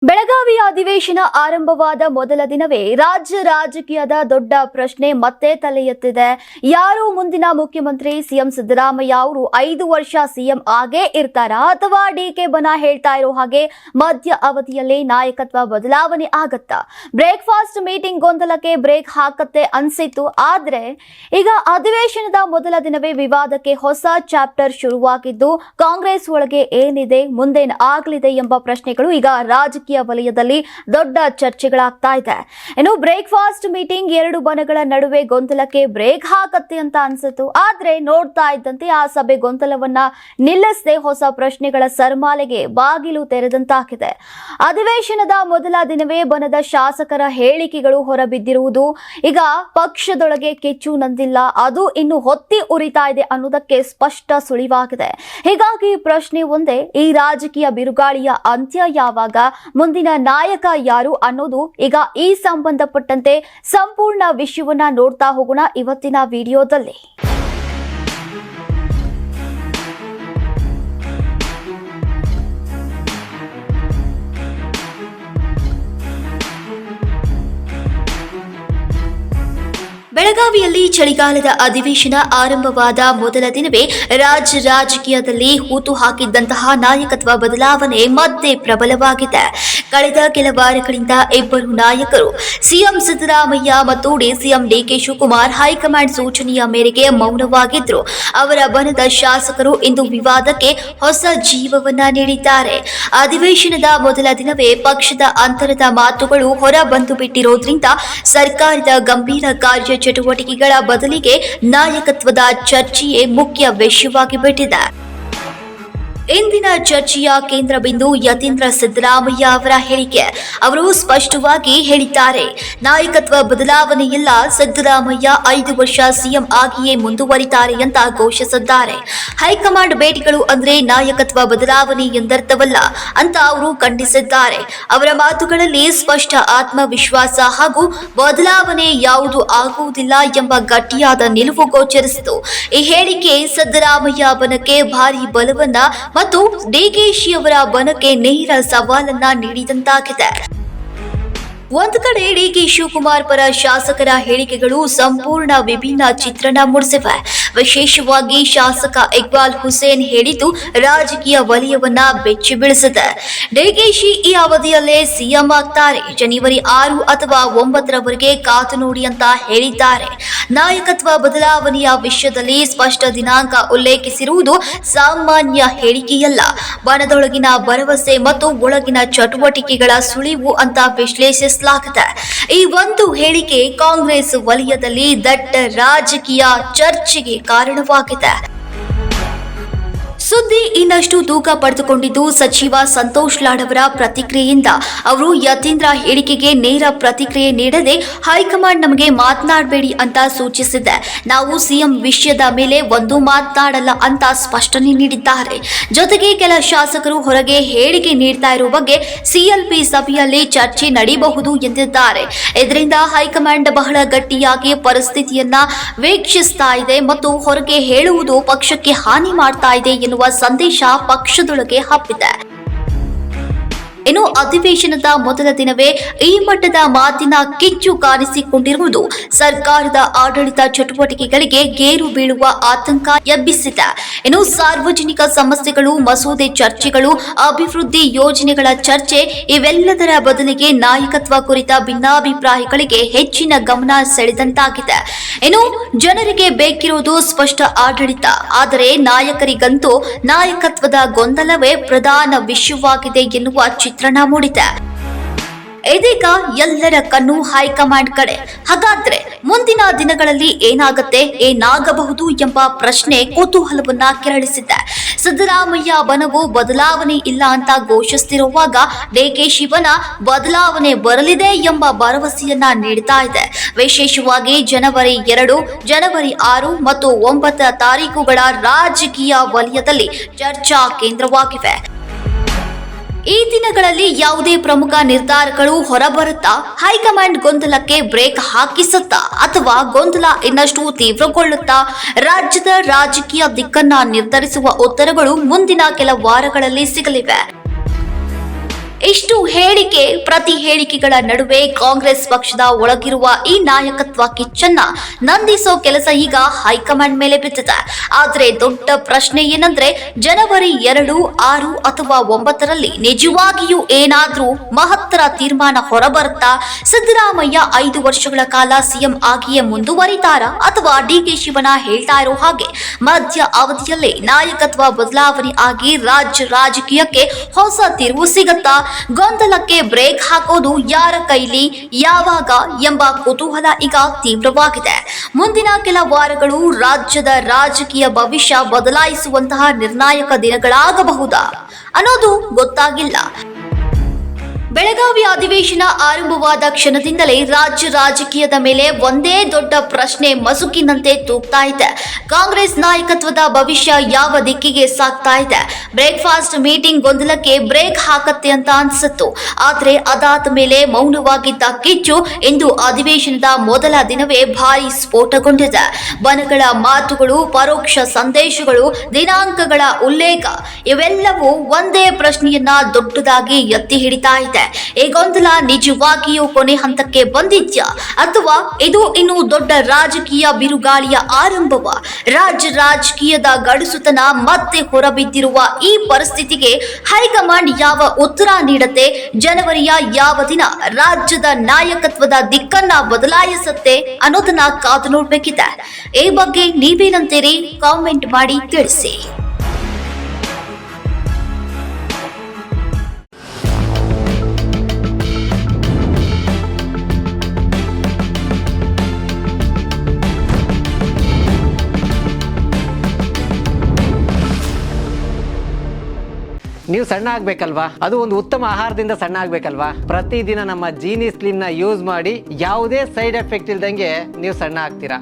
ಬೆಳಗಾವಿ ಅಧಿವೇಶನ ಆರಂಭವಾದ ಮೊದಲ ದಿನವೇ ರಾಜ್ಯ ರಾಜಕೀಯದ ದೊಡ್ಡ ಪ್ರಶ್ನೆ ಮತ್ತೆ ತಲೆ ಎತ್ತಿದೆ. ಯಾರು ಮುಂದಿನ ಮುಖ್ಯಮಂತ್ರಿ? ಸಿಎಂ ಸಿದ್ದರಾಮಯ್ಯ ಅವರು 5 ವರ್ಷ ಸಿಎಂ ಆಗೇ ಇರ್ತಾರಾ ಅಥವಾ ಡಿಕೆ ಬನ ಹೇಳ್ತಾ ಇರೋ ಹಾಗೆ ಮಧ್ಯ ಅವಧಿಯಲ್ಲಿ ನಾಯಕತ್ವ ಬದಲಾವಣೆ ಆಗತ್ತಾ? ಬ್ರೇಕ್ಫಾಸ್ಟ್ ಮೀಟಿಂಗ್ ಗೊಂದಲಕ್ಕೆ ಬ್ರೇಕ್ ಹಾಕತ್ತೆ ಅನ್ಸಿತ್ತು. ಆದ್ರೆ ಈಗ ಅಧಿವೇಶನದ ಮೊದಲ ದಿನವೇ ವಿವಾದಕ್ಕೆ ಹೊಸ ಚಾಪ್ಟರ್ ಶುರುವಾಗಿದ್ದು, ಕಾಂಗ್ರೆಸ್ ಒಳಗೆ ಏನಿದೆ, ಮುಂದೇನು ಆಗಲಿದೆ ಎಂಬ ಪ್ರಶ್ನೆಗಳು ಈಗ ರಾಜಕೀಯ ವಲಯದಲ್ಲಿ ದೊಡ್ಡ ಚರ್ಚೆಗಳಾಗ್ತಾ ಇದೆ. ಇನ್ನು ಬ್ರೇಕ್ಫಾಸ್ಟ್ ಮೀಟಿಂಗ್ ಎರಡು ಬಣಗಳ ನಡುವೆ ಗೊಂದಲಕ್ಕೆ ಬ್ರೇಕ್ ಹಾಕತ್ತೆ ಅಂತ ಅನ್ಸಿತ್ತು. ಆದ್ರೆ ನೋಡ್ತಾ ಇದ್ದಂತೆ ಆ ಸಭೆ ಗೊಂದಲವನ್ನ ನಿಲ್ಲಿಸದೆ ಹೊಸ ಪ್ರಶ್ನೆಗಳ ಸರ್ಮಾಲೆಗೆ ಬಾಗಿಲು ತೆರೆದಂತಾಗಿದೆ. ಅಧಿವೇಶನದ ಮೊದಲ ದಿನವೇ ಬಣದ ಶಾಸಕರ ಹೇಳಿಕೆಗಳು ಹೊರಬಿದ್ದಿರುವುದು ಈಗ ಪಕ್ಷದೊಳಗೆ ಕಿಚ್ಚು ನಂದಿಲ್ಲ, ಅದು ಇನ್ನು ಹೊತ್ತಿ ಉರಿತಾ ಇದೆ ಅನ್ನೋದಕ್ಕೆ ಸ್ಪಷ್ಟ ಸುಳಿವಾಗಿದೆ. ಹೀಗಾಗಿ ಪ್ರಶ್ನೆ ಒಂದೇ, ಈ ರಾಜಕೀಯ ಬಿರುಗಾಳಿಯ ಅಂತ್ಯ ಯಾವಾಗ, ಮುಂದಿನ ನಾಯಕ ಯಾರು ಅನ್ನೋದು. ಈಗ ಈ ಸಂಬಂಧಪಟ್ಟಂತೆ ಸಂಪೂರ್ಣ ವಿಷಯವನ್ನ ನೋಡ್ತಾ ಹೋಗೋಣ ಇವತ್ತಿನ ವಿಡಿಯೋದಲ್ಲಿ. ಬೆಳಗಾವಿಯಲ್ಲಿ ಚಳಿಗಾಲದ ಅಧಿವೇಶನ ಆರಂಭವಾದ ಮೊದಲ ದಿನವೇ ರಾಜ್ಯ ರಾಜಕೀಯದಲ್ಲಿ ಹೂತು ಹಾಕಿದ್ದಂತಹ ನಾಯಕತ್ವ ಬದಲಾವಣೆ ಮತ್ತೆ ಪ್ರಬಲವಾಗಿದೆ. ಕಳೆದ ಕೆಲ ವಾರಗಳಿಂದ ಇಬ್ಬರು ನಾಯಕರು ಸಿಎಂ ಸಿದ್ದರಾಮಯ್ಯ ಮತ್ತು ಡಿಸಿಎಂ ಡಿಕೆ ಶಿವಕುಮಾರ್ ಹೈಕಮಾಂಡ್ ಸೂಚನೆಯ ಮೇರೆಗೆ ಮೌನವಾಗಿದ್ರು. ಅವರ ಬಣದ ಶಾಸಕರು ಇಂದು ವಿವಾದಕ್ಕೆ ಹೊಸ ಜೀವವನ್ನ ನೀಡಿದ್ದಾರೆ. ಅಧಿವೇಶನದ ಮೊದಲ ದಿನವೇ ಪಕ್ಷದ ಅಂತರದ ಮಾತುಗಳು ಹೊರ ಬಂದು ಬಿಟ್ಟಿರೋದ್ರಿಂದ ಸರ್ಕಾರದ ಗಂಭೀರ ಕಾರ್ಯ ಚಟುವಟಿಕೆಗಳ ಬದಲಿಗೆ ನಾಯಕತ್ವದ ಚರ್ಚೆಯೇ ಮುಖ್ಯ ವಿಷಯವಾಗಿ ಬಿಟ್ಟಿದೆ. ಇಂದಿನ ಚರ್ಚೆಯ ಕೇಂದ್ರ ಬಿಂದು ಯತೀಂದ್ರ ಸಿದ್ದರಾಮಯ್ಯ ಅವರ ಹೇಳಿಕೆ. ಅವರು ಸ್ಪಷ್ಟವಾಗಿ ಹೇಳಿದ್ದಾರೆ, ನಾಯಕತ್ವ ಬದಲಾವಣೆಯಿಲ್ಲ, ಸಿದ್ದರಾಮಯ್ಯ 5 ವರ್ಷ ಸಿಎಂ ಆಗಿಯೇ ಮುಂದುವರಿತಾರೆ ಅಂತ ಘೋಷಿಸಿದ್ದಾರೆ. ಹೈಕಮಾಂಡ್ ಭೇಟಿಗಳು ಅಂದ್ರೆ ನಾಯಕತ್ವ ಬದಲಾವಣೆ ಎಂದರ್ಥವಲ್ಲ ಅಂತ ಅವರು ಖಂಡಿಸಿದ್ದಾರೆ. ಅವರ ಮಾತುಗಳಲ್ಲಿ ಸ್ಪಷ್ಟ ಆತ್ಮವಿಶ್ವಾಸ ಹಾಗೂ ಬದಲಾವಣೆ ಯಾವುದು ಆಗುವುದಿಲ್ಲ ಎಂಬ ಗಟ್ಟಿಯಾದ ನಿಲುವು ಗೋಚರಿಸಿತು. ಈ ಹೇಳಿಕೆ ಸಿದ್ದರಾಮಯ್ಯ ಬಣಕ್ಕೆ ಭಾರಿ ಬಲವನ್ನ ಮತ್ತು ಡಿಕೆಶಿ ಅವರ ಬಣಕ್ಕೆ ನೇರ ಸವಾಲನ್ನ ನೀಡಿದಂತಾಗಿದೆ. ಒಂದು ಕಡೆ ಡಿಕೆ ಶಿವಕುಮಾರ್ ಪರ ಶಾಸಕರ ಹೇಳಿಕೆಗಳು ಸಂಪೂರ್ಣ ವಿಭಿನ್ನ ಚಿತ್ರಣ ಮೂಡಿಸಿವೆ. ವಿಶೇಷವಾಗಿ ಶಾಸಕ ಇಕ್ಬಾಲ್ ಹುಸೇನ್ ಹೇಳಿದ್ದು ರಾಜಕೀಯ ವಲಯವನ್ನ ಬೆಚ್ಚಿ ಬೀಳಿಸಿದೆ. ಡಿಕೆಶಿ ಈ ಅವಧಿಯಲ್ಲೇ ಸಿಎಂ ಆಗ್ತಾರೆ, ಜನವರಿ 6 ಅಥವಾ 9ರವರೆಗೆ ಕಾದು ನೋಡಿ ಅಂತ ಹೇಳಿದ್ದಾರೆ. ನಾಯಕತ್ವ ಬದಲಾವಣೆಯ ವಿಷಯದಲ್ಲಿ ಸ್ಪಷ್ಟ ದಿನಾಂಕ ಉಲ್ಲೇಖಿಸಿರುವುದು ಸಾಮಾನ್ಯ ಹೇಳಿಕೆಯಲ್ಲ, ಬಣದೊಳಗಿನ ಭರವಸೆ ಮತ್ತು ಒಳಗಿನ ಚಟುವಟಿಕೆಗಳ ಸುಳಿವು ಅಂತ ವಿಶ್ಲೇಷಿಸಲಾಗಿದೆ. ಈ ಒಂದು ಹೇಳಿಕೆ ಕಾಂಗ್ರೆಸ್ ವಲಯದಲ್ಲಿ ದಟ್ಟ ರಾಜಕೀಯ ಚರ್ಚೆಗೆ ಕಾರಣವಾಗಿದೆ. ಸುದ್ದಿ ಇನ್ನಷ್ಟು ತೂಕ ಪಡೆದುಕೊಂಡಿದ್ದು ಸಚಿವ ಸಂತೋಷ್ ಲಾಡ್ ಅವರ ಪ್ರತಿಕ್ರಿಯೆಯಿಂದ. ಅವರು ಯತೀಂದ್ರ ಹೇಳಿಕೆಗೆ ನೇರ ಪ್ರತಿಕ್ರಿಯೆ ನೀಡದೆ ಹೈಕಮಾಂಡ್ ನಮಗೆ ಮಾತನಾಡಬೇಡಿ ಅಂತ ಸೂಚಿಸಿದೆ. ನಾವು ಸಿಎಂ ವಿಷಯದ ಮೇಲೆ ಒಂದು ಮಾತನಾಡಲ್ಲ ಅಂತ ಸ್ಪಷ್ಟನೆ ನೀಡಿದ್ದಾರೆ. ಜೊತೆಗೆ ಕೆಲ ಶಾಸಕರು ಹೊರಗೆ ಹೇಳಿಕೆ ನೀಡ್ತಾ ಇರುವ ಬಗ್ಗೆ ಸಿಎಲ್ಪಿ ಸಭೆಯಲ್ಲಿ ಚರ್ಚೆ ನಡೆಯಬಹುದು ಎಂದಿದ್ದಾರೆ. ಇದರಿಂದ ಹೈಕಮಾಂಡ್ ಬಹಳ ಗಟ್ಟಿಯಾಗಿ ಪರಿಸ್ಥಿತಿಯನ್ನ ವೀಕ್ಷಿಸ್ತಾ ಇದೆ ಮತ್ತು ಹೊರಗೆ ಹೇಳುವುದು ಪಕ್ಷಕ್ಕೆ ಹಾನಿ ಮಾಡ್ತಾ ಇದೆ ಎನ್ನುವ ಸಂದೇಶ ಪಕ್ಷದೊಳಗೆ ಹಬ್ಬಿದೆ. ಇನ್ನು ಅಧಿವೇಶನದ ಮೊದಲ ದಿನವೇ ಈ ಮಟ್ಟದ ಮಾತಿನ ಕಿಚ್ಚು ಕಾಣಿಸಿಕೊಂಡಿರುವುದು ಸರ್ಕಾರದ ಆಡಳಿತ ಚಟುವಟಿಕೆಗಳಿಗೆ ಗೇರು ಬೀಳುವ ಆತಂಕ ಎಬ್ಬಿಸಿದೆ. ಇನ್ನು ಸಾರ್ವಜನಿಕ ಸಮಸ್ಯೆಗಳು, ಮಸೂದೆ ಚರ್ಚೆಗಳು, ಅಭಿವೃದ್ಧಿ ಯೋಜನೆಗಳ ಚರ್ಚೆ ಇವೆಲ್ಲದರ ಬದಲಿಗೆ ನಾಯಕತ್ವ ಕುರಿತ ಭಿನ್ನಾಭಿಪ್ರಾಯಗಳಿಗೆ ಹೆಚ್ಚಿನ ಗಮನ ಸೆಳೆದಂತಾಗಿದೆ. ಇನ್ನು ಜನರಿಗೆ ಬೇಕಿರುವುದು ಸ್ಪಷ್ಟ ಆಡಳಿತ, ಆದರೆ ನಾಯಕರಿಗಂತೂ ನಾಯಕತ್ವದ ಗೊಂದಲವೇ ಪ್ರಧಾನ ವಿಷಯವಾಗಿದೆ ಎನ್ನುವ ಚಿತ್ರಣ ಮೂಡಿದೆ. ಇದೀಗ ಎಲ್ಲರ ಕಣ್ಣು ಹೈಕಮಾಂಡ್ ಕಡೆ. ಹಾಗಾದ್ರೆ ಮುಂದಿನ ದಿನಗಳಲ್ಲಿ ಏನಾಗಬಹುದು ಎಂಬ ಪ್ರಶ್ನೆ ಕುತೂಹಲವನ್ನ ಕೆರಳಿಸಿದೆ. ಸಿದ್ದರಾಮಯ್ಯ ಬಣವು ಬದಲಾವಣೆ ಇಲ್ಲ ಅಂತ ಘೋಷಿಸುತ್ತಿರುವಾಗ ಡಿಕೆಶಿ ಬಣ ಬದಲಾವಣೆ ಬರಲಿದೆ ಎಂಬ ಭರವಸೆಯನ್ನ ನೀಡ್ತಾ ಇದೆ. ವಿಶೇಷವಾಗಿ ಜನವರಿ 2, ಜನವರಿ 6 ಮತ್ತು 9 ತಾರೀಕುಗಳ ರಾಜಕೀಯ ವಲಯದಲ್ಲಿ ಚರ್ಚಾ ಕೇಂದ್ರವಾಗಿವೆ. ಈ ದಿನಗಳಲ್ಲಿ ಯಾವುದೇ ಪ್ರಮುಖ ನಿರ್ಧಾರಗಳು ಹೊರಬರುತ್ತಾ, ಹೈಕಮಾಂಡ್ ಗೊಂದಲಕ್ಕೆ ಬ್ರೇಕ್ ಹಾಕಿಸುತ್ತಾ ಅಥವಾ ಗೊಂದಲ ಇನ್ನಷ್ಟು ತೀವ್ರಗೊಳ್ಳುತ್ತಾ, ರಾಜ್ಯದ ರಾಜಕೀಯ ದಿಕ್ಕನ್ನ ನಿರ್ಧರಿಸುವ ಉತ್ತರಗಳು ಮುಂದಿನ ಕೆಲ ವಾರಗಳಲ್ಲಿ ಸಿಗಲಿವೆ. ಇಷ್ಟು ಹೇಳಿಕೆ ಪ್ರತಿ ಹೇಳಿಕೆಗಳ ನಡುವೆ ಕಾಂಗ್ರೆಸ್ ಪಕ್ಷದ ಒಳಗಿರುವ ಈ ನಾಯಕತ್ವ ಕಿಚ್ಚನ್ನ ನಂದಿಸೋ ಕೆಲಸ ಈಗ ಹೈಕಮಾಂಡ್ ಮೇಲೆ ಬಿದ್ದಿದೆ. ಆದ್ರೆ ದೊಡ್ಡ ಪ್ರಶ್ನೆ ಏನಂದ್ರೆ ಜನವರಿ 2, 6 ಅಥವಾ 9ರಲ್ಲಿ ನಿಜವಾಗಿಯೂ ಏನಾದ್ರೂ ಮಹತ್ತರ ತೀರ್ಮಾನ ಹೊರಬರುತ್ತಾ? ಸಿದ್ದರಾಮಯ್ಯ 5 ವರ್ಷಗಳ ಕಾಲ ಸಿಎಂ ಆಗಿಯೇ ಮುಂದುವರಿತಾರ ಅಥವಾ ಡಿಕೆ ಶಿವನ ಹೇಳ್ತಾ ಇರೋ ಹಾಗೆ ಮಧ್ಯ ಅವಧಿಯಲ್ಲೇ ನಾಯಕತ್ವ ಬದಲಾವಣೆ ಆಗಿ ರಾಜ್ಯ ರಾಜಕೀಯಕ್ಕೆ ಹೊಸ ತಿರುವು ಸಿಗತ್ತಾ? ಗೊಂದಲಕ್ಕೆ ಬ್ರೇಕ್ ಹಾಕೋದು ಯಾರ ಕೈಲಿ, ಯಾವಾಗ ಎಂಬ ಕುತೂಹಲ ಈಗ ತೀವ್ರವಾಗಿದೆ. ಮುಂದಿನ ಕೆಲ ವಾರಗಳು ರಾಜ್ಯದ ರಾಜಕೀಯ ಭವಿಷ್ಯ ಬದಲಾಯಿಸುವಂತಹ ನಿರ್ಣಾಯಕ ದಿನಗಳಾಗಬಹುದಾ ಅನ್ನೋದು ಗೊತ್ತಾಗಿಲ್ಲ. ಬೆಳಗಾವಿ ಅಧಿವೇಶನ ಆರಂಭವಾದ ಕ್ಷಣದಿಂದಲೇ ರಾಜ್ಯ ರಾಜಕೀಯದ ಮೇಲೆ ಒಂದೇ ದೊಡ್ಡ ಪ್ರಶ್ನೆ ಮಸುಕಿನಂತೆ ತೂಗ್ತಾ ಇದೆ. ಕಾಂಗ್ರೆಸ್ ನಾಯಕತ್ವದ ಭವಿಷ್ಯ ಯಾವ ದಿಕ್ಕಿಗೆ ಸಾಗ್ತಾ ಇದೆ? ಬ್ರೇಕ್ಫಾಸ್ಟ್ ಮೀಟಿಂಗ್ ಗೊಂದಲಕ್ಕೆ ಬ್ರೇಕ್ ಹಾಕತ್ತೆ ಅಂತ ಅನ್ಸಿತ್ತು. ಆದ್ರೆ ಅದಾದ ಮೇಲೆ ಮೌನವಾಗಿದ್ದ ಕಿಚ್ಚು ಇಂದು ಅಧಿವೇಶನದ ಮೊದಲ ದಿನವೇ ಭಾರಿ ಸ್ಫೋಟಗೊಂಡಿದೆ. ಬಣಗಳ ಮಾತುಗಳು, ಪರೋಕ್ಷ ಸಂದೇಶಗಳು, ದಿನಾಂಕಗಳ ಉಲ್ಲೇಖ ಇವೆಲ್ಲವೂ ಒಂದೇ ಪ್ರಶ್ನೆಯನ್ನ ದೊಡ್ಡದಾಗಿ ಎತ್ತಿ ಹಿಡಿತಾ ಇದೆ. ಈ ಗೊಂದಲ ನಿಜವಾಗಿಯೂ ಕೊನೆ ಹಂತಕ್ಕೆ ಬಂದಿದ್ಯಾ ಅಥವಾ ಇದು ಇನ್ನು ದೊಡ್ಡ ರಾಜಕೀಯ ಬಿರುಗಾಳಿಯ ಆರಂಭವ? ರಾಜ್ಯ ರಾಜಕೀಯದ ಗಡುಸುತನ ಮತ್ತೆ ಹೊರಬಿದ್ದಿರುವ ಈ ಪರಿಸ್ಥಿತಿಗೆ ಹೈಕಮಾಂಡ್ ಯಾವ ಉತ್ತರ ನೀಡುತ್ತೆ? ಜನವರಿಯ ಯಾವ ದಿನ ರಾಜ್ಯದ ನಾಯಕತ್ವದ ದಿಕ್ಕನ್ನ ಬದಲಾಯಿಸುತ್ತೆ ಅನ್ನೋದನ್ನ ಕಾದು ನೋಡ್ಬೇಕಿದೆ. ಈ ಬಗ್ಗೆ ನೀವೇನಂತೀರಿ? ಕಾಮೆಂಟ್ ಮಾಡಿ ತಿಳಿಸಿ. ನೀವು ಸಣ್ಣ ಆಗ್ಬೇಕಲ್ವಾ? ಅದು ಒಂದು ಉತ್ತಮ ಆಹಾರದಿಂದ ಸಣ್ಣ ಆಗ್ಬೇಕಲ್ವಾ? ಪ್ರತಿದಿನ ನಮ್ಮ ಜೀನಿ ಸ್ಲಿಮ್ ನ ಯೂಸ್ ಮಾಡಿ ಯಾವುದೇ ಸೈಡ್ ಎಫೆಕ್ಟ್ ಇಲ್ದಂಗೆ ನೀವು ಸಣ್ಣ ಆಗ್ತೀರಾ.